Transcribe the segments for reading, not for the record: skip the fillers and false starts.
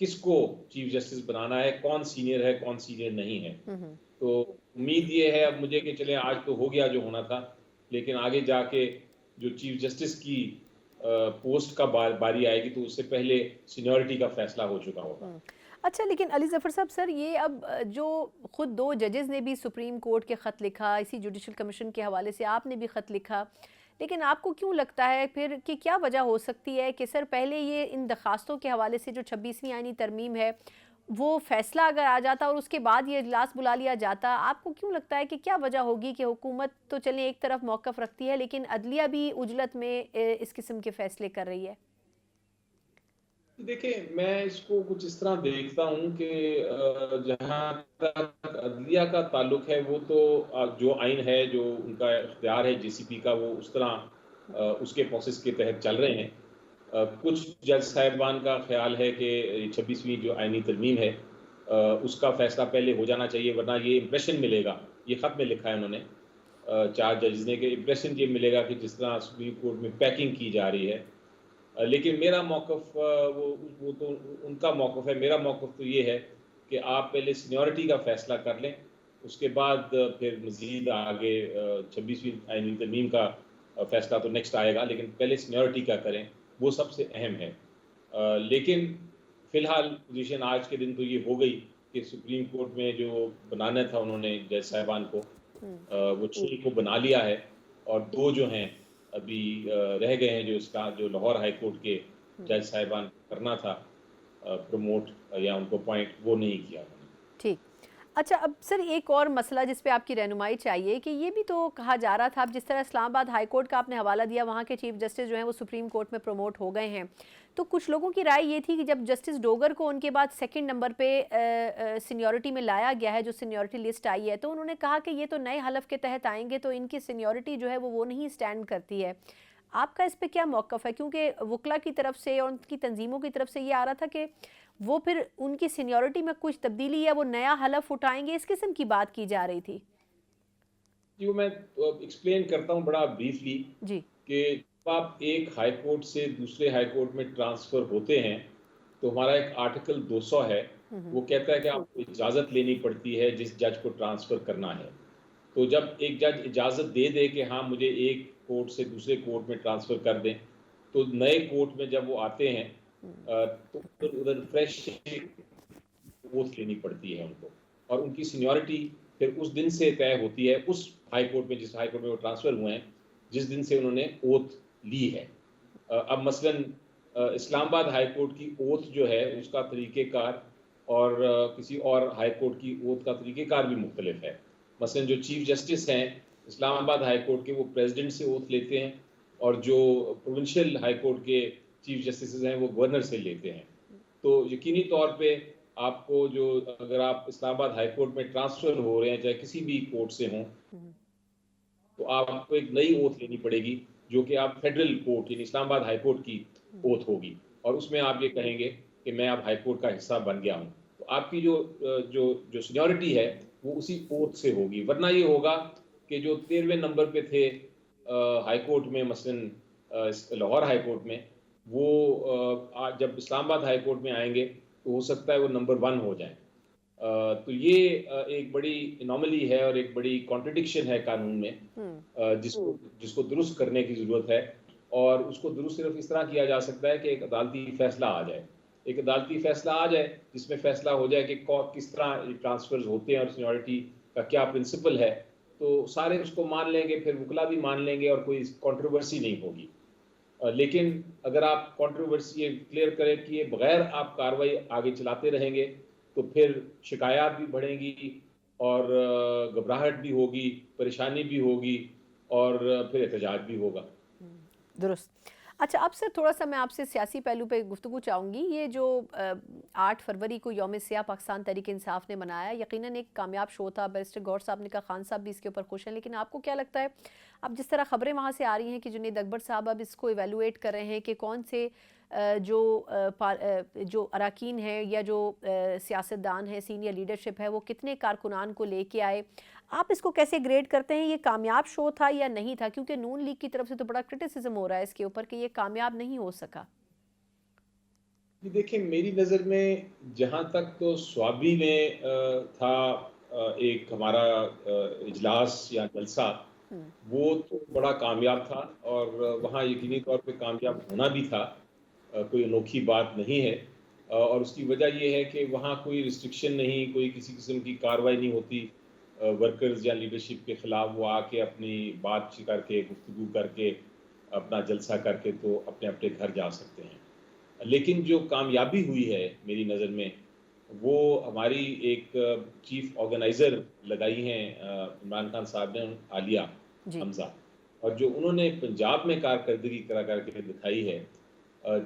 کس کو chief justice بنانا ہے، کون سینئر ہے کون سینئر نہیں ہے. تو امید یہ ہے اب مجھے کہ چلیں آج تو ہو گیا جو ہونا تھا، لیکن آگے جا کے جو چیف جسٹس کی پوسٹ کا باری آئے گی تو اس سے پہلے سینیورٹی کا فیصلہ ہو چکا ہوگا. اچھا، لیکن علی ظفر صاحب سر، یہ اب جو خود 2 ججز نے بھی سپریم کورٹ کے خط لکھا، اسی جوڈیشل کمیشن کے حوالے سے آپ نے بھی خط لکھا، لیکن آپ کو کیوں لگتا ہے پھر کہ کیا وجہ ہو سکتی ہے کہ سر پہلے یہ ان درخواستوں کے حوالے سے جو 26ویں آئینی ترمیم ہے وہ فیصلہ اگر آ جاتا اور اس کے بعد یہ اجلاس بلا لیا جاتا، آپ کو کیوں لگتا ہے کہ کیا وجہ ہوگی کہ حکومت تو چلیں ایک طرف موقف رکھتی ہے لیکن عدلیہ بھی عجلت میں اس قسم کے فیصلے کر رہی ہے؟ دیکھیں میں اس کو کچھ اس طرح دیکھتا ہوں کہ جہاں تک عدلیہ کا تعلق ہے وہ تو جو آئین ہے، جو ان کا اختیار ہے جے سی پی کا، وہ اس طرح اس کے پروسیس کے تحت چل رہے ہیں. کچھ جج صاحبان کا خیال ہے کہ 26ویں جو آئینی ترمیم ہے اس کا فیصلہ پہلے ہو جانا چاہیے، ورنہ یہ امپریشن ملے گا. یہ خط میں لکھا ہے انہوں نے 4 ججز نے کہ امپریشن یہ ملے گا کہ جس طرح سپریم کورٹ میں پیکنگ کی جا رہی ہے. لیکن میرا موقف وہ تو ان کا موقف ہے، میرا موقف تو یہ ہے کہ آپ پہلے سینیورٹی کا فیصلہ کر لیں، اس کے بعد پھر مزید آگے 26ویں آئینی ترمیم کا فیصلہ تو نیکسٹ آئے گا، لیکن پہلے سینیورٹی کا کریں، وہ سب سے اہم ہے. لیکن فی الحال پوزیشن آج کے دن تو یہ ہو گئی کہ سپریم کورٹ میں جو بنانا تھا انہوں نے جج صاحبان کو، وہ 6 کو بنا لیا ہے، اور 2 جو ہیں ابھی رہ گئے ہیں، جو اس کا جو لاہور ہائی کورٹ کے جج صاحبان کرنا تھا پروموٹ یا ان کو اپوائنٹ، وہ نہیں کیا. ٹھیک. اچھا، اب سر ایک اور مسئلہ جس پہ آپ کی رہنمائی چاہیے کہ یہ بھی تو کہا جا رہا تھا، اب جس طرح اسلام آباد ہائی کورٹ کا آپ نے حوالہ دیا، وہاں کے چیف جسٹس جو ہیں وہ سپریم کورٹ میں پروموٹ ہو گئے ہیں، تو کچھ لوگوں کی رائے یہ تھی کہ جب جسٹس ڈوگر کو ان کے بعد سیکنڈ نمبر پہ سینیورٹی میں لایا گیا ہے، جو سینیورٹی لسٹ آئی ہے، تو انہوں نے کہا کہ یہ تو نئے حلف کے تحت آئیں گے تو ان کی سینیورٹی جو ہے وہ نہیں سٹینڈ کرتی ہے. آپ کا اس پہ کیا موقف ہے؟ کیونکہ وکلا کی طرف سے اور ان کی تنظیموں کی طرف سے یہ آ رہا تھا کہ وہ پھر ان کی سینیورٹی میں کچھ تبدیلی یا وہ نیا حلف اٹھائیں گے، اس قسم کی بات کی جا رہی تھی. جو میں ایکسپلین کرتا ہوں بڑا بریفلی جی. کہ جب آپ ایک ہائی کورٹ سے دوسرے ہائی کورٹ میں ٹرانسفر ہوتے ہیں تو ہمارا ایک آرٹیکل 200 ہے، وہ کہتا ہے کہ آپ کو اجازت لینی پڑتی ہے جس جج کو ٹرانسفر کرنا ہے. تو جب ایک جج اجازت دے دے کہ ہاں مجھے ایک کورٹ سے دوسرے کورٹ میں ٹرانسفر کر دیں، تو نئے کورٹ میں جب وہ آتے ہیں تو ادھر فریش اوتھ لینی پڑتی ہے ان کو، اور ان کی سینیورٹی پھر اس دن سے طے ہوتی ہے اس ہائی کورٹ میں، جس ہائی کورٹ میں وہ ٹرانسفر ہوئے ہیں، جس دن سے انہوں نے اوتھ لی ہے. اب مثلاً اسلام آباد ہائی کورٹ کی اوتھ جو ہے اس کا طریقہ کار اور کسی اور ہائی کورٹ کی اوتھ کا طریقہ کار بھی مختلف ہے. مثلاً جو چیف جسٹس ہیں اسلام آباد ہائی کورٹ کے، وہ پریزیڈنٹ سے اوتھ لیتے ہیں، اور جو پروونشل ہائی کورٹ کے چیف جسٹس ہیں وہ گورنر سے لیتے ہیں. تو یقینی طور پہ آپ کو جو اگر آپ اسلام آباد ہائی کورٹ میں ٹرانسفر ہو رہے ہیں چاہے کسی بھی کورٹ سے ہوں، تو آپ کو ایک نئی اوتھ لینی پڑے گی جو کہ آپ فیڈرل کورٹ یعنی اسلام آباد ہائی کورٹ کی اوتھ ہوگی، اور اس میں آپ یہ کہیں گے کہ میں اب ہائی کورٹ کا حصہ بن گیا ہوں. تو آپ کی جو سینیورٹی ہے وہ اسی اوتھ سے ہوگی. ورنہ یہ ہوگا کہ جو 13ویں نمبر پہ تھے ہائی کورٹ میں، مثلاً لاہور ہائی کورٹ میں، وہ جب اسلام آباد ہائی کورٹ میں آئیں گے تو ہو سکتا ہے وہ نمبر 1 ہو جائیں. تو یہ ایک بڑی انوملی ہے اور ایک بڑی کانٹرڈکشن ہے قانون میں، جس کو درست کرنے کی ضرورت ہے. اور اس کو درست صرف اس طرح کیا جا سکتا ہے کہ ایک عدالتی فیصلہ آ جائے، ایک عدالتی فیصلہ آ جائے جس میں فیصلہ ہو جائے کہ کس طرح ٹرانسفرز ہوتے ہیں اور سینیورٹی کا کیا پرنسپل ہے. تو سارے اس کو مان لیں گے، پھر وکلا بھی مان لیں گے اور کوئی کنٹروورسی نہیں ہوگی. لیکن اگر آپ کنٹروورسی یہ کلیئر کریں کہ یہ بغیر آپ کاروائی آگے چلاتے رہیں گے تو پھر شکایات بھی بڑھیں گی اور گھبراہٹ بھی ہوگی، پریشانی بھی ہوگی، اور پھر احتجاج بھی ہوگا. درست. اچھا، اب سر تھوڑا سا میں آپ سے سیاسی پہلو پہ گفتگو چاہوں گی. یہ جو 8 فروری کو یوم سیاہ پاکستان تحریک انصاف نے منایا، یقیناً ایک کامیاب شو تھا. بیرسٹر گور صاحب نے کہا، خان صاحب بھی اس کے اوپر خوش ہیں، لیکن آپ کو کیا لگتا ہے اب جس طرح خبریں وہاں سے آ رہی ہیں کہ جنید اکبر صاحب اب اس کو ایویلویٹ کر رہے ہیں کہ کون سے جو اراکین ہیں یا جو سیاستدان ہیں، سینئر لیڈرشپ ہے، وہ کتنے کارکنان کو لے کے آئے، آپ اس کو کیسے گریڈ کرتے ہیں؟ یہ کامیاب شو تھا یا نہیں تھا؟ کیونکہ نون لیگ کی طرف سے تو بڑا کرٹیسزم ہو رہا ہے اس کے اوپر کہ یہ کامیاب نہیں ہو سکا. یہ دیکھیں میری نظر میں جہاں تک تو سوابی میں تھا ایک ہمارا اجلاس یا جلسہ، وہ تو بڑا کامیاب تھا اور وہاں یقینی طور پہ کامیاب ہونا بھی تھا، کوئی انوکھی بات نہیں ہے، اور اس کی وجہ یہ ہے کہ وہاں کوئی ریسٹرکشن نہیں، کوئی کسی قسم کی کارروائی نہیں ہوتی ورکرز یا لیڈرشپ کے خلاف، وہ آ کے اپنی بات کر کے گفتگو کر کے اپنا جلسہ کر کے تو اپنے اپنے گھر جا سکتے ہیں۔ لیکن جو کامیابی ہوئی ہے میری نظر میں، وہ ہماری ایک چیف آرگنائزر لگائی ہیں عمران خان صاحب نے، عالیہ جی حمزہ، اور جو انہوں نے پنجاب میں کارکردگی کرا کر کے دکھائی ہے،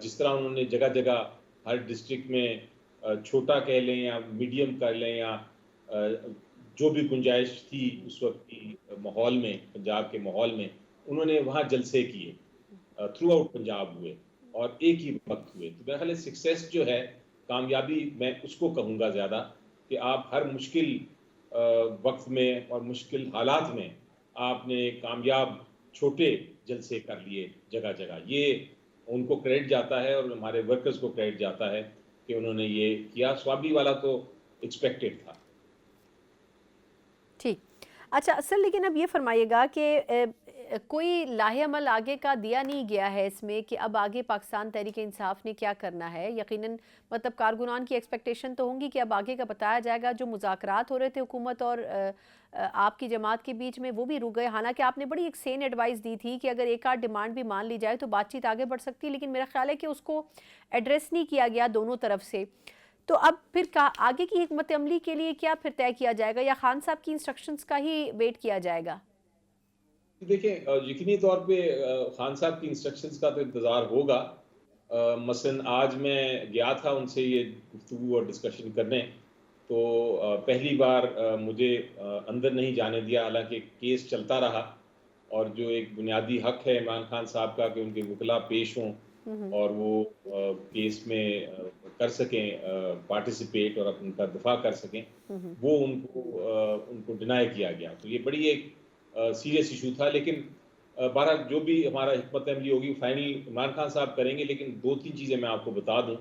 جس طرح انہوں نے جگہ جگہ ہر ڈسٹرکٹ میں چھوٹا کہہ لیں یا میڈیم کر لیں یا جو بھی گنجائش تھی اس وقت کی ماحول میں، پنجاب کے ماحول میں، انہوں نے وہاں جلسے کیے، تھرو آؤٹ پنجاب ہوئے اور ایک ہی وقت ہوئے۔ تو میرا خیال ہے سکسیس جو ہے، کامیابی میں اس کو کہوں گا زیادہ، کہ آپ ہر مشکل وقت میں اور مشکل حالات میں آپ نے کامیاب چھوٹے جلسے کر لیے جگہ جگہ، یہ ان کو کریڈٹ جاتا ہے اور ہمارے ورکرز کو کریڈٹ جاتا ہے کہ انہوں نے یہ کیا۔ سوابی والا تو ایکسپیکٹڈ تھا۔ ٹھیک، اچھا اصل لیکن اب یہ فرمائیے گا کہ کوئی لاہے عمل آگے کا دیا نہیں گیا ہے اس میں کہ اب آگے پاکستان تحریک انصاف نے کیا کرنا ہے؟ یقیناً مطلب کارکنان کی ایکسپیکٹیشن تو ہوں گی کہ اب آگے کا بتایا جائے گا۔ جو مذاکرات ہو رہے تھے حکومت اور آپ کی جماعت کے بیچ میں، وہ بھی رک گئے، حالانکہ آپ نے بڑی ایک سین ایڈوائز دی تھی کہ اگر ایک آدھ ڈیمانڈ بھی مان لی جائے تو بات چیت آگے بڑھ سکتی ہے، لیکن میرا خیال ہے کہ اس کو ایڈریس نہیں کیا گیا دونوں طرف سے۔ تو اب پھر آگے کی حکمت عملی کے لیے کیا پھر طے کیا جائے گا، یا خان صاحب کی انسٹرکشنز کا ہی ویٹ کیا جائے گا؟ دیکھیں یقینی طور پہ خان صاحب کی انسٹرکشنز کا تو انتظار ہوگا۔ مثلا آج میں گیا تھا ان سے یہ گفتگو اور ڈسکشن کرنے، تو پہلی بار مجھے اندر نہیں جانے دیا، حالانکہ کیس چلتا رہا، اور جو ایک بنیادی حق ہے عمران خان صاحب کا کہ ان کے وکلاء پیش ہوں اور وہ کیس میں کر سکیں پارٹیسپیٹ اور ان کا دفاع کر سکیں، وہ ان کو ڈینائی کیا گیا۔ تو یہ بڑی ایک سیریس ایشو تھا، لیکن بہرحال جو بھی ہمارا حکمت عملی ہوگی فائنل عمران خان صاحب کریں گے۔ لیکن دو تین چیزیں میں آپ کو بتا دوں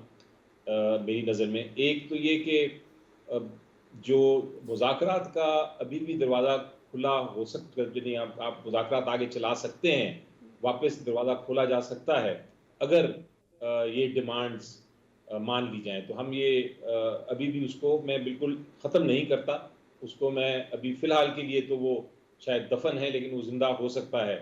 میری نظر میں۔ ایک تو یہ کہ جو مذاکرات کا ابھی بھی دروازہ کھلا ہو سکتا ہے، یعنی آپ مذاکرات آگے چلا سکتے ہیں، واپس دروازہ کھولا جا سکتا ہے اگر یہ ڈیمانڈز مان لی جائیں۔ تو ہم یہ ابھی بھی اس کو میں بالکل ختم نہیں کرتا، اس کو میں ابھی فی الحال کے لیے تو وہ شاید دفن ہے، لیکن وہ زندہ ہو سکتا ہے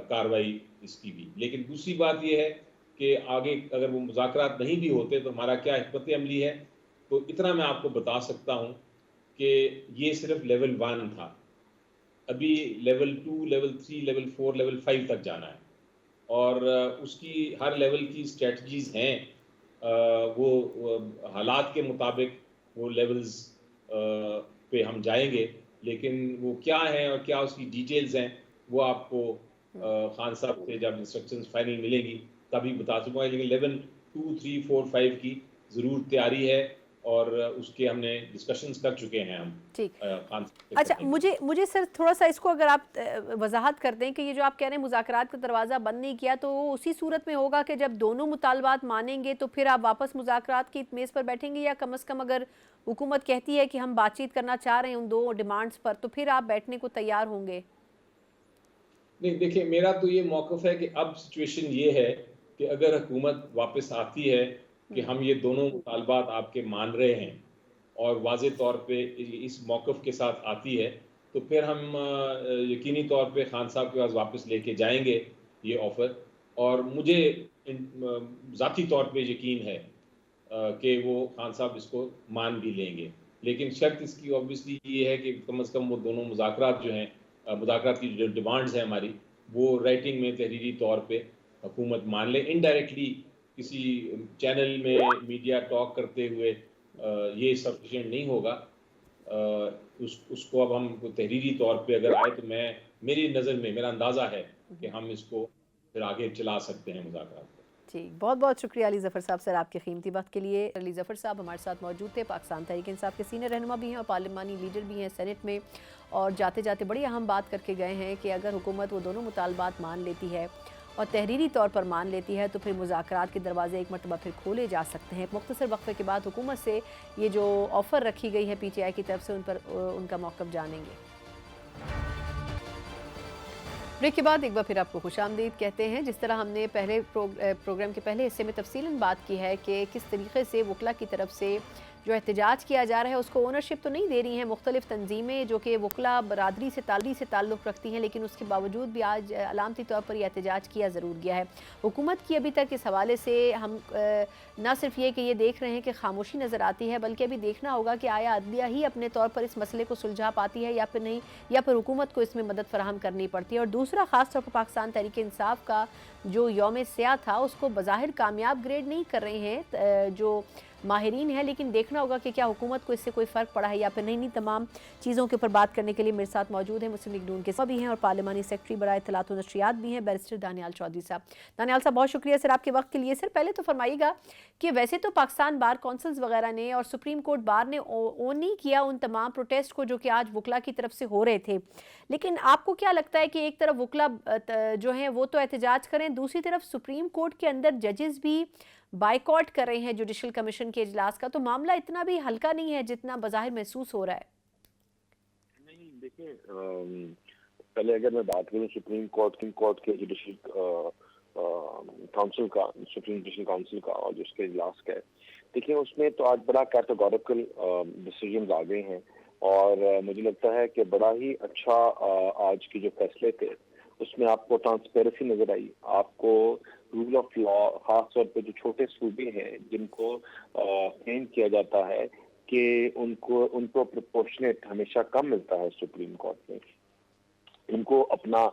کاروائی اس کی بھی۔ لیکن دوسری بات یہ ہے کہ آگے اگر وہ مذاکرات نہیں بھی ہوتے تو ہمارا کیا حکمت عملی ہے، تو اتنا میں آپ کو بتا سکتا ہوں کہ یہ صرف لیول 1 تھا، ابھی لیول 2، لیول 3، لیول 4، لیول 5 تک جانا ہے، اور اس کی ہر لیول کی اسٹریٹجیز ہیں، وہ حالات کے مطابق وہ لیولز پہ ہم جائیں گے، لیکن وہ کیا ہیں اور کیا اس کی ڈیٹیلز ہیں وہ آپ کو خان صاحب سے جب انسٹرکشنز فائنل ملیں گی تبھی بتا سکوں گا۔ لیکن لیول 2، 3، 4، 5 کی ضرور تیاری ہے، اور اس کے ہم نے ڈسکشنز کر چکے ہیں ہم ٹھیک، خان صاحب سے اچھا کرنے کی۔ مجھے سر تھوڑا سا اس کو اگر آپ وضاحت کر دیں کہ یہ جو آپ کہہ رہے ہیں مذاکرات کا دروازہ بند نہیں کیا، تو وہ اسی صورت میں ہوگا کہ جب دونوں مطالبات مانیں گے تو پھر آپ واپس مذاکرات کی میز پر بیٹھیں گے، یا کم از کم اگر حکومت کہتی ہے کہ ہم بات چیت کرنا چاہ رہے ہیں ان دو ڈیمانڈز پر، تو پھر آپ بیٹھنے کو تیار ہوں گے؟ نہیں دیکھیں، میرا تو یہ موقف ہے کہ اب سچویشن یہ ہے کہ اگر حکومت واپس آتی ہے کہ ہم یہ دونوں مطالبات آپ کے مان رہے ہیں اور واضح طور پہ اس موقف کے ساتھ آتی ہے، تو پھر ہم یقینی طور پہ خان صاحب کے پاس واپس لے کے جائیں گے یہ آفر، اور مجھے ذاتی طور پہ یقین ہے کہ وہ خان صاحب اس کو مان بھی لیں گے۔ لیکن شرط اس کی اوبویسلی یہ ہے کہ کم از کم وہ دونوں مذاکرات جو ہیں، مذاکرات کی جو ڈیمانڈز ہیں ہماری، وہ رائٹنگ میں تحریری طور پہ حکومت مان لے۔ انڈائریکٹلی کسی چینل میں میڈیا ٹاک کرتے ہوئے یہ سفیشینٹ نہیں ہوگا، اس کو اب ہم تحریری طور پہ اگر آئے تو میری نظر میں میرا اندازہ ہے کہ ہم اس کو پھر آگے چلا سکتے ہیں مذاکرات کو۔ جی، بہت بہت شکریہ علی ظفر صاحب سر آپ کے قیمتی وقت کے لیے۔ علی ظفر صاحب ہمارے ساتھ موجود تھے، پاکستان تحریک انصاف کے سینئر رہنما بھی ہیں اور پارلیمانی لیڈر بھی ہیں سینٹ میں، اور جاتے جاتے بڑی اہم بات کر کے گئے ہیں کہ اگر حکومت وہ دونوں مطالبات مان لیتی ہے اور تحریری طور پر مان لیتی ہے تو پھر مذاکرات کے دروازے ایک مرتبہ پھر کھولے جا سکتے ہیں۔ مختصر وقفے کے بعد حکومت سے یہ جو آفر رکھی گئی ہے پی ٹی آئی کی طرف سے ان کا موقف جانیں گے۔ بریک کے بعد ایک بار پھر آپ کو خوش آمدید کہتے ہیں۔ جس طرح ہم نے پہلے پروگرام کے پہلے حصے میں تفصیلاً بات کی ہے کہ کس طریقے سے وکلا کی طرف سے جو احتجاج کیا جا رہا ہے اس کو اونرشپ تو نہیں دے رہی ہیں مختلف تنظیمیں جو کہ وکلا برادری سے تعلق رکھتی ہیں، لیکن اس کے باوجود بھی آج علامتی طور پر یہ احتجاج کیا ضرور گیا ہے۔ حکومت کی ابھی تک اس حوالے سے ہم نہ صرف یہ کہ یہ دیکھ رہے ہیں کہ خاموشی نظر آتی ہے، بلکہ ابھی دیکھنا ہوگا کہ آیا عدلیہ ہی اپنے طور پر اس مسئلے کو سلجھا پاتی ہے یا پھر نہیں، یا پھر حکومت کو اس میں مدد فراہم کرنی پڑتی ہے۔ اور دوسرا خاص طور پر پاکستان تحریک انصاف کا جو یوم سیاہ تھا اس کو بظاہر کامیاب گریڈ نہیں کر رہے ہیں جو ماہرین ہیں، لیکن دیکھنا ہوگا کہ کیا حکومت کو اس سے کوئی فرق پڑا ہے یا پھر نہیں۔ تمام چیزوں کے اوپر بات کرنے کے لیے میرے ساتھ موجود ہیں مسلم لیگ نون کے بھی ہیں اور پارلیمانی سیکرٹری برائے اطلاعات و نشریات بھی ہیں بیرسٹر دانیال چودھری صاحب۔ دانیال صاحب بہت شکریہ سر آپ کے وقت کے لیے۔ سر پہلے تو فرمائیے گا کہ ویسے تو پاکستان بار کونسلز وغیرہ نے اور سپریم کورٹ بار نے اون نہیں کیا ان تمام پروٹیسٹ کو جو کہ آج وکلا کی طرف سے ہو رہے تھے، لیکن آپ کو کیا لگتا ہے کہ ایک طرف وکلا جو ہیں وہ تو احتجاج کریں، دوسری طرف سپریم کورٹ کے اندر ججز بھی بائیکاٹ کر رہے ہیں جوڈیشل کمیشن کے اجلاس کا، تو معاملہ اتنا بھی ہلکا نہیں ہے جتنا بظاہر محسوس ہو رہا ہے؟ نہیں دیکھیں، پہلے اگر میں بات کروں سپریم کورٹ کے جوڈیشل کاؤنسل کا، سپریم جوڈیشل کاؤنسل کا اور جس کے اجلاس کا ہے، دیکھیں اس میں تو آج بڑا کیٹیگوریکل ڈیسیجنز آ گئے ہیں اور مجھے لگتا ہے کہ بڑا ہی اچھا آج کے جو فیصلے تھے اس میں آپ کو ٹرانسپیرنسی نظر آئی، آپ کو رول آف لا، خاص طور پہ جو چھوٹے صوبے ہیں جن کو کلیم کیا جاتا ہے کہ ان کو پروپورشنیٹ ہمیشہ کم ملتا ہے سپریم کورٹ میں، ان کو اپنا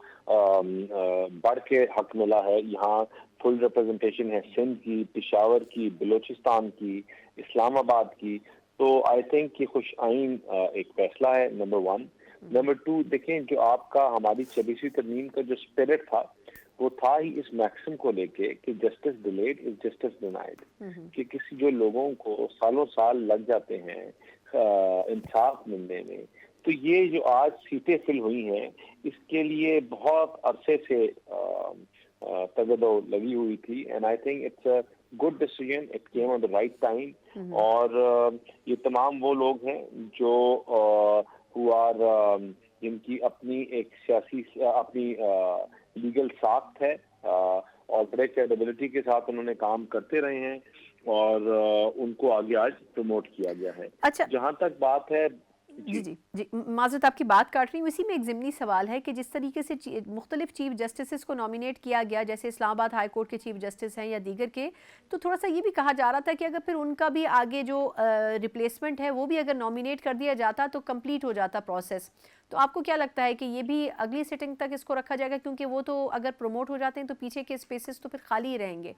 بڑھ کے حق ملا ہے۔ یہاں فل ریپرزنٹیشن ہے سندھ کی، پشاور کی، بلوچستان کی، اسلام آباد کی، تو آئی تھنک یہ خوش آئین ایک فیصلہ ہے، نمبر 1۔ نمبر 2، دیکھیں جو آپ کا ہماری 26ویں ترمیم کا جو اسپرٹ تھا وہ تھا ہی اس میکسم کو لے کے کہ justice delayed is justice denied, کہ کسی جو لوگوں کو سالوں سال لگ جاتے ہیں انصاف ملنے میں، تو یہ جو آج سیٹیں فل ہوئی ہیں اس کے لیے بہت عرصے سے تگدو لگی ہوئی تھی، and I think it's a good decision, it came on the right time. اور یہ تمام وہ لوگ ہیں جو جن کی اپنی ایک سیاسی اپنی لیگل ساخت ہے اور بڑے کریڈیبلٹی کے ساتھ انہوں نے کام کرتے رہے ہیں اور ان کو آگے آج پروموٹ کیا گیا ہے۔ اچھا جہاں تک بات ہے جی معذرت آپ کی بات کاٹ رہی ہوں، اسی میں ایک ضمنی سوال ہے کہ جس طریقے سے مختلف چیف جسٹسز کو نامینیٹ کیا گیا، جیسے اسلام آباد ہائی کورٹ کے چیف جسٹس ہیں یا دیگر کے، تو تھوڑا سا یہ بھی کہا جا رہا تھا کہ اگر پھر ان کا بھی آگے جو ریپلیسمنٹ ہے وہ بھی اگر نامینیٹ کر دیا جاتا تو کمپلیٹ ہو جاتا پروسیس۔ تو آپ کو کیا لگتا ہے کہ یہ بھی اگلی سیٹنگ تک اس کو رکھا جائے گا، کیونکہ وہ تو اگر پروموٹ ہو جاتے ہیں تو پیچھے کے اسپیسز تو پھر خالی ہی رہیں گے؟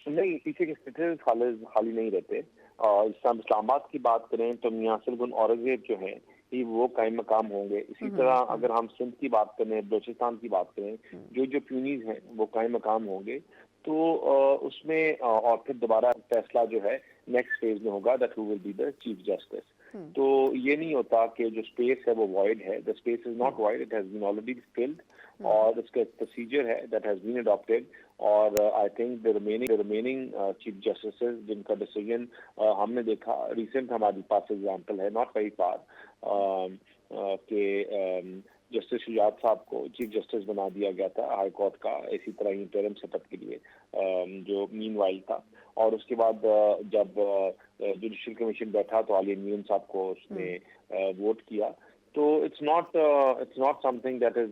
نہیں، پیچھے کے اسپیسز خالی نہیں رہتے۔ اسلام آباد کی بات کریں تو میاں سلگن اورنگزیب جو ہیں وہ قائم مقام ہوں گے۔ اسی طرح اگر ہم سندھ کی بات کریں، بلوچستان کی بات کریں، جو پیونیز ہیں وہ قائم مقام ہوں گے، تو اس میں اور پھر دوبارہ فیصلہ جو ہے نیکسٹ فیز میں ہوگا that who will be the chief justice. تو یہ نہیں ہوتا کہ جو اسپیس ہے وہ وائڈ ہے، the space is not wide, it has been already filled, اور اس کا ایک پروسیجر ہے دیٹ ہیز بین اڈاپٹیڈ، اور I think the remaining chief justices جن کا ڈیسیژن ہم نے دیکھا ریسنٹ ہمارے پاس ایگزامپل ہے ناٹ ویری فار کہ جسٹس شجاعت صاحب کو چیف جسٹس بنا دیا گیا تھا ہائی کورٹ کا، اسی طرح ہی انٹرم سیٹ اپ کے لیے جو مین وائل تھا، اور اس کے بعد جب جوڈیشل کمیشن بیٹھا تو علی میون صاحب کو اس نے ووٹ کیا۔ تو it's not something that is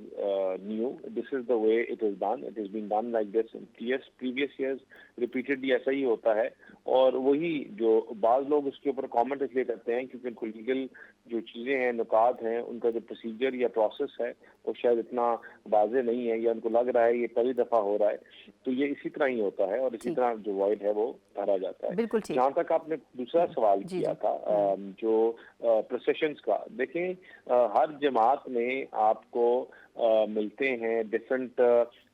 new. This is the way it is done. It has been done like this in previous years. Repeatedly ایسا ہی ہوتا ہے، اور وہی جو بعض لوگ اس کے اوپر کامنٹ اس لیے کرتے ہیں کیونکہ ان کو لیگل جو چیزیں ہیں، نکات ہیں، ان کا جو پروسیجر یا پروسیس ہے وہ شاید اتنا واضح نہیں ہے، یا ان کو لگ رہا ہے یہ پہلی دفعہ ہو رہا ہے، تو یہ اسی طرح ہی ہوتا ہے اور اسی طرح جو وائڈ ہے وہ بھرا جاتا ہے۔ بالکل ٹھیک۔ جہاں تک آپ نے دوسرا سوال کیا تھا جو پروسیشنز کا، دیکھیں ہر جماعت میں آپ کو ملتے ہیں ڈفرینٹ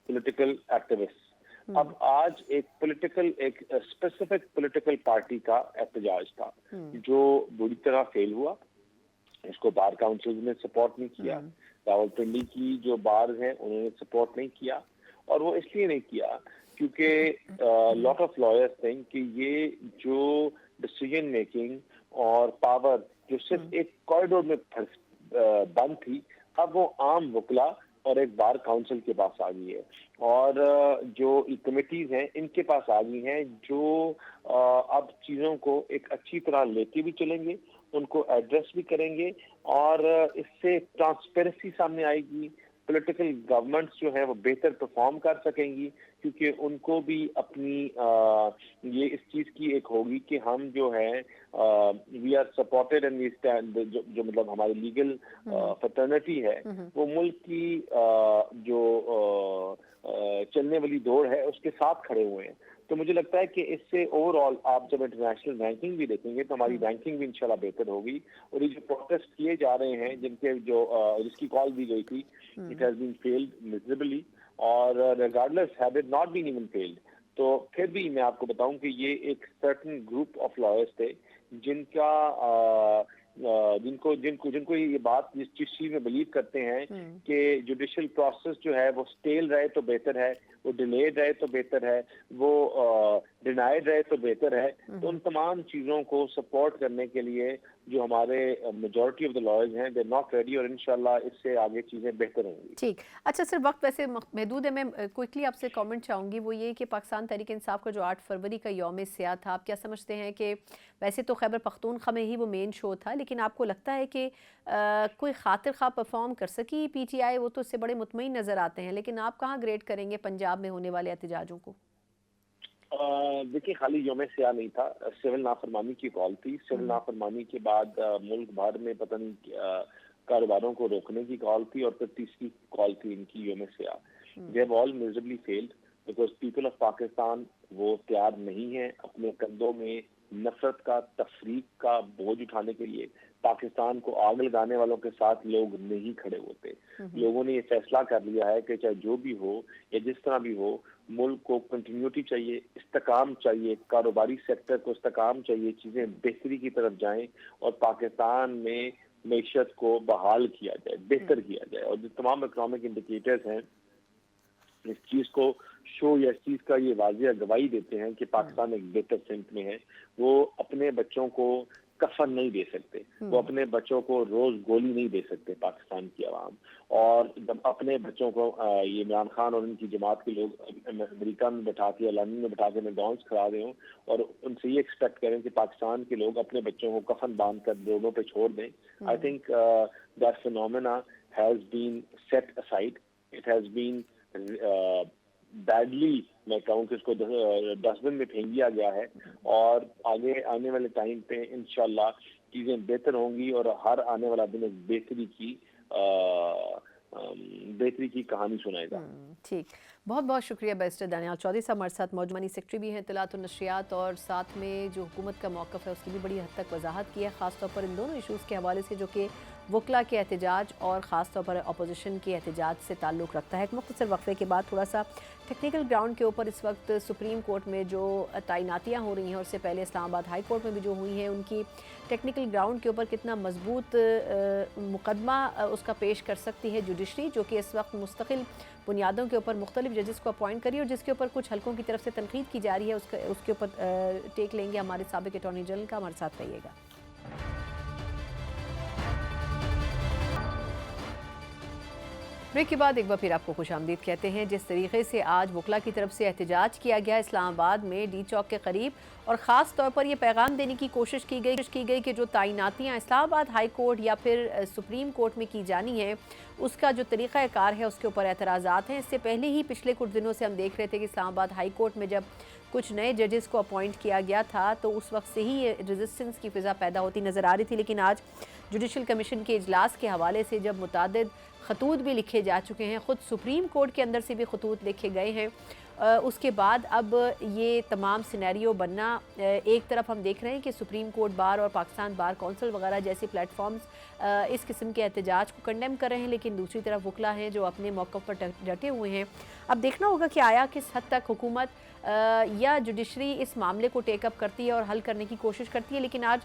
پولیٹیکل ایکٹیوسٹ۔ اب آج ایک اسپیسیفک پولیٹیکل پارٹی کا احتجاج تھا جو بری طرح فیل ہوا، اس کو بار کاؤنسل نے سپورٹ نہیں کیا، راولپنڈی کی جو بار ہیں انہوں نے سپورٹ نہیں کیا، اور وہ اس لیے نہیں کیا کیونکہ لاٹ آف لائرز تھنک کہ یہ جو ڈیسیجن میکنگ اور پاور جو صرف ایک کوریڈور میں بند تھی، اب وہ عام وکلا اور ایک بار کاؤنسل کے پاس آ گئی ہے، اور جو کمیٹیز ہیں ان کے پاس آ گئی ہیں، جو اب چیزوں کو ایک اچھی طرح لے کے بھی چلیں گے، ان کو ایڈریس بھی کریں گے، اور اس سے ٹرانسپیرنسی سامنے آئے گی. پولیٹیکل گورنمنٹس جو ہیں وہ بہتر پرفارم کر سکیں گی، کیونکہ ان کو بھی اپنی یہ اس چیز کی ایک ہوگی کہ ہم جو ہے we are supported and we stand, جو مطلب ہماری لیگل فرٹرنیٹی ہے وہ ملک کی جو چلنے والی دوڑ ہے اس کے ساتھ کھڑے ہوئے ہیں. تو مجھے لگتا ہے کہ اس سے اوور آل آپ جب انٹرنیشنل رینکنگ بھی دیکھیں گے تو ہماری رینکنگ بھی انشاءاللہ بہتر ہوگی. اور یہ جو پروٹیسٹ کیے جا رہے ہیں جس کی کال دی گئی تھی، it has been failed miserably, اور regardless have it not been even failed. تو پھر بھی میں آپ کو بتاؤں کہ یہ ایک سرٹن گروپ آف لائرز تھے جن کو یہ بات جس چیز میں بلیو کرتے ہیں کہ جوڈیشل پروسیس جو ہے وہ اسٹیل رہے تو بہتر ہے، وہ ڈیلیڈ رہے تو بہتر ہے، وہ ڈینائڈ رہے تو بہتر ہے. تو ان تمام چیزوں کو سپورٹ کرنے کے لیے جو ہمارے میجورٹی آف دا لائرز ہیں دے ناٹ ریڈی، اور انشاءاللہ اس سے آگے چیزیں بہتر ہوں گی. ٹھیک. اچھا سر، وقت ویسے محدود ہے، میں کوئکلی آپ سے کامنٹ چاہوں گی، وہ یہ کہ پاکستان تحریک انصاف کا جو 8 فروری کا یوم سیاہ تھا، آپ کیا سمجھتے ہیں کہ ویسے تو خیبر پختونخوا میں ہی وہ مین شو تھا، لیکن آپ کو لگتا ہے کہ کوئی خاطر خواہ پرفارم کر سکی پی ٹی آئی؟ وہ تو اس سے بڑے مطمئن نظر آتے ہیں، لیکن آپ کہاں گریڈ کریں گے پنجاب میں ہونے والے احتجاجوں کو؟ دیکھیے، خالی یوم سیاہ نہیں تھا، سول نافرمانی کی کال تھی. سول نافرمانی کے بعد ملک بھر میں پتہ نہیں کاروباروں کو روکنے کی کال تھی، اور پھر تیسری کال تھی ان کی یوم سیاہ. They have all miserably failed because people of Pakistan وہ تیار نہیں ہے اپنے کندھوں میں نفرت کا، تفریق کا بوجھ اٹھانے کے لیے. پاکستان کو آگ لگانے والوں کے ساتھ لوگ نہیں کھڑے ہوتے. لوگوں نے یہ فیصلہ کر لیا ہے کہ چاہے جو بھی ہو یا جس طرح بھی ہو، ملک کو کنٹینیوٹی چاہیے، استحکام چاہیے، کاروباری سیکٹر کو استحکام چاہیے، چیزیں بہتری کی طرف جائیں، اور پاکستان میں معیشت کو بحال کیا جائے، بہتر کیا جائے. اور جو تمام اکنامک انڈیکیٹرز ہیں اس چیز کو شو یا اس چیز کا یہ واضح گواہی دیتے ہیں کہ پاکستان ایک بہتر سمت میں ہے. وہ اپنے بچوں کو کفن نہیں دے سکتے، وہ اپنے بچوں کو روز گولی نہیں دے سکتے پاکستان کی عوام. اور جب اپنے بچوں کو یہ عمران خان اور ان کی جماعت کے لوگ امریکہ میں بٹھا کے، لندن میں بٹھا کے میکڈونلڈس کھلا رہے ہوں اور ان سے یہ ایکسپیکٹ کریں کہ پاکستان کے لوگ اپنے بچوں کو کفن باندھ کر روڈوں پہ چھوڑ دیں، I think that phenomena has been set aside. It has been badly, میں کہوں کہ اس کو ڈسٹ بن میں پھینک دیا گیا ہے. اور آگے آنے والے ٹائم پہ انشاءاللہ چیزیں بہتر ہوں گی، اور ہر آنے والا دن ایک بہتری کی کہانی سنائے گا. ٹھیک. بہت بہت شکریہ بیرسٹر دانیال چودھری صاحب، ہمارے ساتھ موجود منی سیکرٹری بھی ہیں اطلاعات و نشریات، اور ساتھ میں جو حکومت کا موقف ہے اس کی بھی بڑی حد تک وضاحت کی ہے، خاص طور پر ان دونوں ایشوز کے حوالے سے جو کہ وکلا کے احتجاج اور خاص طور پر اپوزیشن کے احتجاج سے تعلق رکھتا ہے. ایک مختصر وقفے کے بعد تھوڑا سا ٹیکنیکل گراؤنڈ کے اوپر اس وقت سپریم کورٹ میں جو تعیناتیاں ہو رہی ہیں، اور اس سے پہلے اسلام آباد ہائی کورٹ میں بھی جو ہوئی ہیں، ان کی ٹیکنیکل گراؤنڈ کے اوپر کتنا مضبوط مقدمہ اس کا پیش کر سکتی ہے جوڈیشری، جو کہ اس وقت مستقل بنیادوں کے اوپر مختلف ججز کو اپوائنٹ کری، اور جس کے اوپر کچھ حلقوں کی طرف سے تنقید کی جا رہی ہے. اس کے اوپر ٹیک لیں گے ہمارے سابق اٹارنی جنرل کا. ہمارے ساتھ رہیے گا. بریک کے بعد ایک بار پھر آپ کو خوش آمدید کہتے ہیں. جس طریقے سے آج وکلا کی طرف سے احتجاج کیا گیا اسلام آباد میں ڈی چوک کے قریب، اور خاص طور پر یہ پیغام دینے کی کوشش کی گئی کہ جو تعیناتیاں اسلام آباد ہائی کورٹ یا پھر سپریم کورٹ میں کی جانی ہیں، اس کا جو طریقہ کار ہے اس کے اوپر اعتراضات ہیں. اس سے پہلے ہی پچھلے کچھ دنوں سے ہم دیکھ رہے تھے کہ اسلام آباد ہائی کورٹ میں جب کچھ نئے ججز کو اپوائنٹ کیا گیا تھا تو اس وقت سے ہی یہ ریزسٹنس کی فضا پیدا ہوتی نظر آ رہی تھی. لیکن آج جوڈیشل کمیشن کے اجلاس کے حوالے سے جب متعدد خطوط بھی لکھے جا چکے ہیں، خود سپریم کورٹ کے اندر سے بھی خطوط لکھے گئے ہیں، اس کے بعد اب یہ تمام سینیریو بننا، ایک طرف ہم دیکھ رہے ہیں کہ سپریم کورٹ بار اور پاکستان بار کونسل وغیرہ جیسے پلیٹ فارمز اس قسم کے احتجاج کو کنڈیم کر رہے ہیں، لیکن دوسری طرف وکلا ہیں جو اپنے موقف پر ڈٹے ہوئے ہیں. اب دیکھنا ہوگا کہ آیا کس حد تک حکومت یا جوڈیشری اس معاملے کو ٹیک اپ کرتی ہے اور حل کرنے کی کوشش کرتی ہے. لیکن آج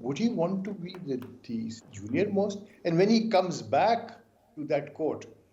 Would he want to be the junior most? And when he comes back to that court,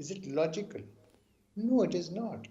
Is it logical? No, it is not.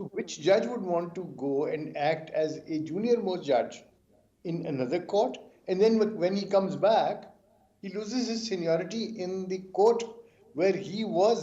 So which judge would want to go and act as a junior most judge in another court, and then when he comes back, he loses his seniority in the court where he was,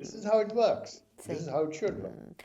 This is how it works. This is how it should work.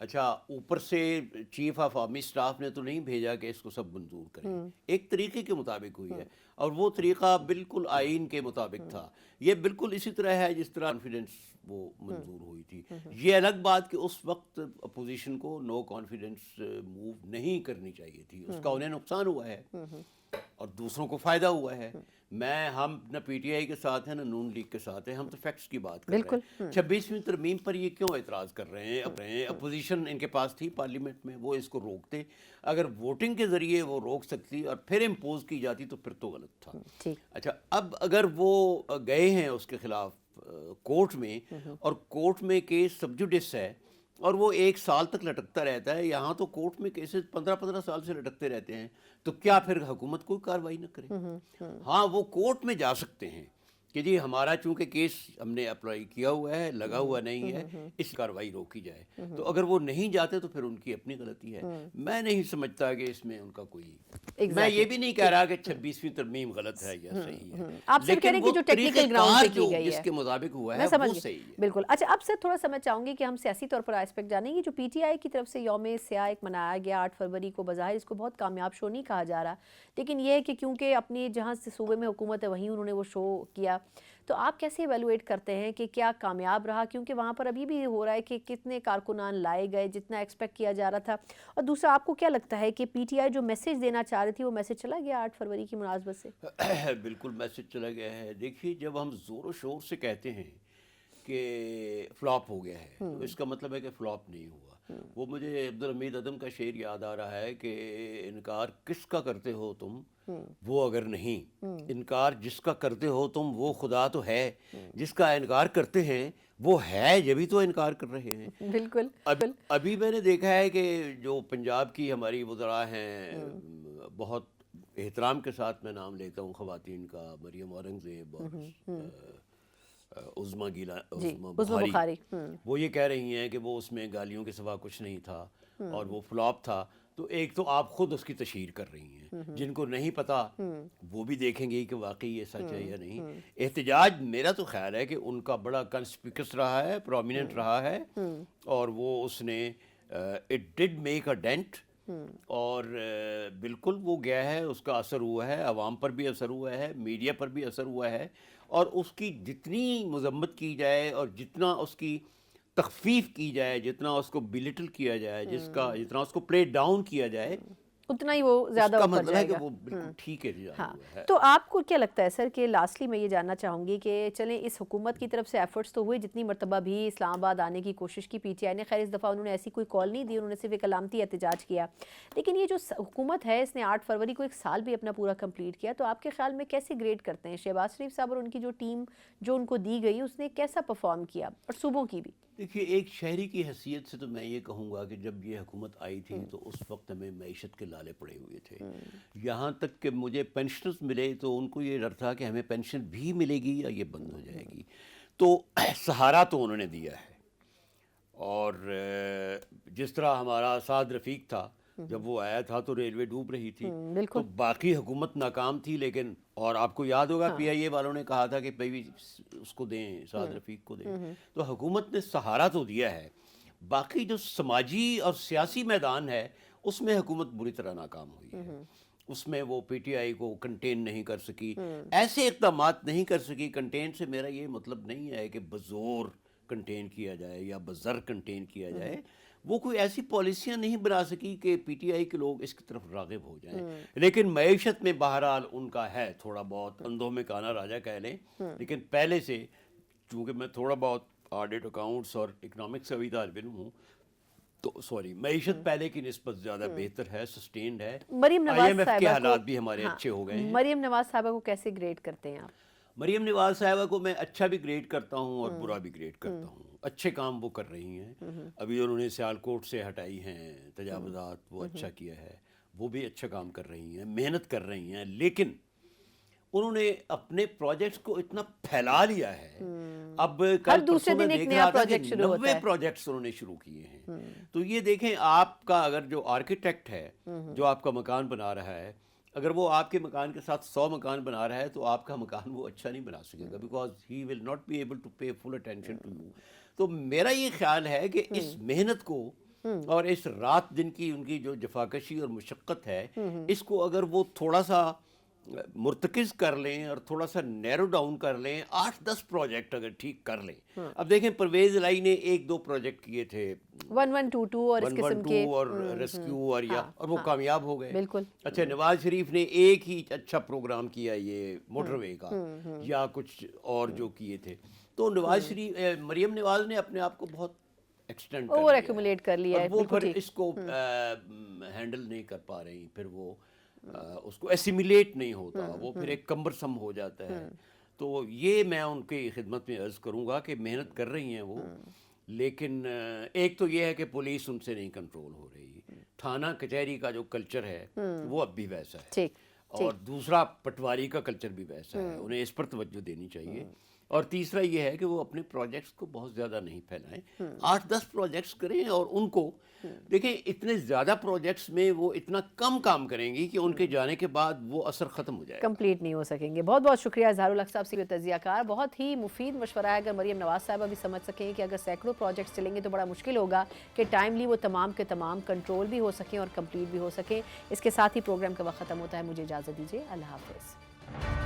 اچھا اوپر سے chief of army staff نے تو نہیں بھیجا کہ اس کو سب منظور کریں، ایک طریقے کے مطابق ہوئی ہے اور وہ طریقہ بالکل آئین کے مطابق تھا. یہ بالکل اسی طرح ہے جس طرح کانفیڈنس وہ منظور ہوئی تھی. یہ الگ بات کہ اس وقت اپوزیشن کو نو کانفیڈنس موو نہیں کرنی چاہیے تھی، اس کا انہیں نقصان ہوا ہے اور دوسروں کو فائدہ ہوا ہے. ہم نہ پی ٹی آئی کے ساتھ ہیں نہ نون لیگ کے ساتھ ہیں، ہم تو فیکٹس کی بات کر رہے ہیں. 26ویں ترمیم پر یہ کیوں اعتراض کر رہے ہیں؟ اپوزیشن ان کے پاس تھی پارلیمنٹ میں، وہ اس کو روکتے. اگر ووٹنگ کے ذریعے وہ روک سکتی اور پھر امپوز کی جاتی تو پھر تو غلط تھا. اچھا اب اگر وہ گئے ہیں اس کے خلاف کورٹ میں اور کورٹ میں کیس سب جوڈس ہے اور وہ 1 سال تک لٹکتا رہتا ہے، یہاں تو کورٹ میں کیسز 15 سال سے لٹکتے رہتے ہیں، تو کیا پھر حکومت کوئی کارروائی نہ کرے؟ ہاں وہ کورٹ میں جا سکتے ہیں کہ جی ہمارا چونکہ کیس ہم نے اپلائی کیا ہوا ہے، لگا ہوا نہیں ہے، اس کارروائی روکی جائے. تو اگر وہ نہیں جاتے تو پھر ان کی اپنی غلطی ہے. میں نہیں سمجھتا کہ اس میں ان کا کوئی، میں یہ بھی نہیں کہہ رہا کہ 26ویں ترمیم غلط ہے یا صحیح ہے، آپ سے کہہ رہے ہیں کہ جو ٹیکنیکل گراؤنڈ پہ کی گئی ہے جس کے مطابق ہوا ہے وہ صحیح ہے. بالکل. اچھا اب سے تھوڑا سا میں چاہوں گی کہ ہم سیاسی طور پر ایسپیکٹ جانیں گے. جو پی ٹی آئی کی طرف سے یوم سیاہ ایک منایا گیا 8 فروری کو، بظاہر اس کو بہت کامیاب شو نہیں کہا جا رہا، لیکن یہ ہے کہ کیونکہ اپنی جہاں سے صوبے میں حکومت ہے وہیں انہوں نے وہ شو کیا. تو آپ کیسے ایویلویٹ کرتے ہیں کہ کیا کامیاب رہا؟ کیونکہ وہاں پر ابھی بھی ہو رہا ہے کہ کتنے کارکنان لائے گئے جتنا ایکسپیکٹ کیا جا رہا تھا. اور دوسرا آپ کو کیا لگتا ہے کہ پی ٹی آئی جو میسیج دینا چاہ رہی تھی وہ میسیج چلا گیا 8 فروری کی مناسبت سے؟ بالکل میسیج چلا گیا ہے. دیکھیے جب ہم زور و شور سے کہتے ہیں کہ فلاپ ہو گیا ہے تو اس کا مطلب ہے کہ فلاپ نہیں ہوا. وہ مجھے عبدالحمید عدم کا شعر یاد آ رہا ہے کہ انکار کس کا کرتے ہو تم وہ اگر نہیں، انکار جس کا کرتے ہو تم وہ خدا تو ہے، جس کا انکار کرتے ہیں وہ ہے جبھی تو انکار کر رہے ہیں. بالکل. ابھی میں نے دیکھا ہے کہ جو پنجاب کی ہماری وزراء ہیں، بہت احترام کے ساتھ میں نام لیتا ہوں خواتین کا، مریم اورنگزیب اور عظمیٰ بخاری، وہ یہ کہہ رہی ہیں کہ وہ اس میں گالیوں کے سوا کچھ نہیں تھا اور وہ فلاپ تھا. تو ایک تو آپ خود اس کی تشہیر کر رہی ہیں، جن کو نہیں پتا وہ بھی دیکھیں گے کہ واقعی یہ سچ ہے یا نہیں. احتجاج میرا تو خیال ہے کہ ان کا بڑا کنسپیکس رہا ہے، پرومیننٹ رہا ہے، اور وہ اس نے it did make a dent, اور بالکل وہ گیا ہے، اس کا اثر ہوا ہے، عوام پر بھی اثر ہوا ہے، میڈیا پر بھی اثر ہوا ہے. اور اس کی جتنی مذمت کی جائے اور جتنا اس کی تخفیف کی جائے، جتنا اس کو بلٹل کیا جائے، جتنا اس کو پلے ڈاؤن کیا جائے، اتنا ہی وہ زیادہ اوپر مطلب ہے جائے کہ گا. وہ بالکل ٹھیک ہے. ہاں تو آپ کو کیا لگتا ہے سر کہ لاسٹلی میں یہ جاننا چاہوں گی کہ چلیں اس حکومت کی طرف سے ایفرٹس تو ہوئے، جتنی مرتبہ بھی اسلام آباد آنے کی کوشش کی پی ٹی آئی نے، خیر اس دفعہ انہوں نے ایسی کوئی کال نہیں دی، انہوں نے صرف ایک علامتی احتجاج کیا، لیکن یہ جو حکومت ہے اس نے 8 فروری کو 1 سال بھی اپنا پورا کمپلیٹ کیا. تو آپ کے خیال میں کیسے گریڈ کرتے ہیں شہباز شریف صاحب اور ان کی جو ٹیم جو ان کو دی گئی اس نے کیسا پرفارم کیا، اور صوبوں کی بھی؟ دیکھیے ایک شہری کی حیثیت سے تو میں یہ کہوں گا کہ جب یہ حکومت آئی تھی تو اس وقت ہمیں معیشت کے لالے پڑے ہوئے تھے. یہاں تک کہ مجھے پینشنرز ملے تو ان کو یہ ڈر تھا کہ ہمیں پینشن بھی ملے گی یا یہ بند ہو جائے گی. تو سہارا تو انہوں نے دیا ہے، اور جس طرح ہمارا اسعد رفیق تھا جب وہ آیا تھا تو ریلوے ڈوب رہی تھی، تو باقی حکومت ناکام تھی. لیکن اور آپ کو یاد ہوگا پی آئی اے والوں نے کہا تھا کہ بھائی اس کو دیں، اسعد رفیق کو دیں. تو حکومت نے سہارا تو دیا ہے، باقی جو سماجی اور سیاسی میدان ہے اس میں حکومت بری طرح ناکام ہوئی ہے. اس میں وہ پی ٹی آئی کو کنٹین نہیں کر سکی، ایسے اقدامات نہیں کر سکی. کنٹین سے میرا یہ مطلب نہیں ہے کہ بزور کنٹین کیا جائے یا بزر کنٹین کیا جائے. وہ کوئی ایسی پالیسیاں نہیں بنا سکی کہ پی ٹی آئی کے لوگ اس کی طرف راغب ہو جائیں. لیکن معیشت میں بہرحال ان کا ہے تھوڑا بہت، اندھوں میں کانا راجا کہہ لیں. لیکن پہلے سے چونکہ میں تھوڑا بہت آڈٹ اکاؤنٹس اور اکنامکس کا بھی طالب علم ہوں، تو معیشت پہلے کی نسبت زیادہ بہتر ہے، سسٹینڈ ہے. مریم آئی ایم ایف نواز کے صاحبہ حالات بھی ہمارے اچھے ہو گئے ہیں. مریم نواز صاحبہ کو کیسے گریڈ کرتے ہیں آپ؟ مریم نواز صاحبہ کو میں اچھا بھی گریڈ کرتا ہوں اور برا بھی گریڈ کرتا ہوں. اچھے کام وہ کر رہی ہیں. ابھی انہوں نے سیالکوٹ سے ہٹائی ہیں تجاوزات، وہ اچھا کیا ہے، وہ بھی اچھا کام کر رہی ہیں، محنت کر رہی ہیں. لیکن انہوں نے اپنے پروجیکٹس کو اتنا پھیلا لیا ہے. اب کل دوسرے پرسوں میں دن ایک دیکھ نیا رہا تھا کہ پروجیکٹ شروع ہوتا 90 ہے. پروجیکٹس انہوں نے شروع کیے ہیں. تو یہ دیکھیں آپ کا اگر جو آرکیٹیکٹ ہے جو آپ کا مکان بنا رہا ہے، اگر وہ آپ کے مکان کے ساتھ 100 مکان بنا رہا ہے تو آپ کا مکان وہ اچھا نہیں بنا سکے گا، because he will not be able to pay full attention to you. تو میرا یہ خیال ہے کہ اس محنت کو اور اس رات دن کی ان کی جو جفاکشی اور مشقت ہے، اس کو اگر وہ تھوڑا سا مرتکز کر لیں اور تھوڑا سا نیرو ڈاؤن کر لیں، 8-10 پروجیکٹ اگر ٹھیک کر لیں. اب دیکھیں پرویز الہی نے 1-2 پروجیکٹ کیے تھے، 1122 اور اس قسم کے اور ریسکیو اور وہ کامیاب ہو گئے. بالکل. اچھا، نواز شریف نے ایک ہی اچھا پروگرام کیا یہ موٹر وے کا، یا کچھ اور جو کیے تھے. تو نواز شریف، مریم نواز نے اپنے آپ کو بہت ایکسٹینڈ اوور ایکومولیٹ کر لیا ہے. وہ پھر اس کو ہینڈل نہیں کر پا رہی، پھر وہ اس کو ایسیمیلیٹ نہیں ہوتا، وہ پھر ایک کمبرسم ہو جاتا ہے. تو یہ میں ان کی خدمت میں عرض کروں گا کہ محنت کر رہی ہیں وہ، لیکن ایک تو یہ ہے کہ پولیس ان سے نہیں کنٹرول ہو رہی، تھانہ کچہری کا جو کلچر ہے وہ اب بھی ویسا ہے، اور دوسرا پٹواری کا کلچر بھی ویسا ہے. انہیں اس پر توجہ دینی چاہیے. اور تیسرا یہ ہے کہ وہ اپنے پروجیکٹس کو بہت زیادہ نہیں پھیلائیں، 8-10 پروجیکٹس کریں، اور ان کو دیکھیں اتنے زیادہ پروجیکٹس میں وہ اتنا کم کام کریں گی کہ ان کے جانے کے بعد وہ اثر ختم ہو جائے، کمپلیٹ نہیں ہو سکیں گے. بہت بہت شکریہ اظہار الحق صاحب سے، تجزیہ کار. بہت ہی مفید مشورہ ہے. اگر مریم نواز صاحبہ بھی سمجھ سکیں کہ اگر سینکڑوں پروجیکٹس چلیں گے تو بڑا مشکل ہوگا کہ ٹائملی وہ تمام کے تمام کنٹرول بھی ہو سکیں اور کمپلیٹ بھی ہو سکیں. اس کے ساتھ ہی پروگرام کا وقت ختم ہوتا ہے. مجھے اجازت دیجیے. اللہ حافظ.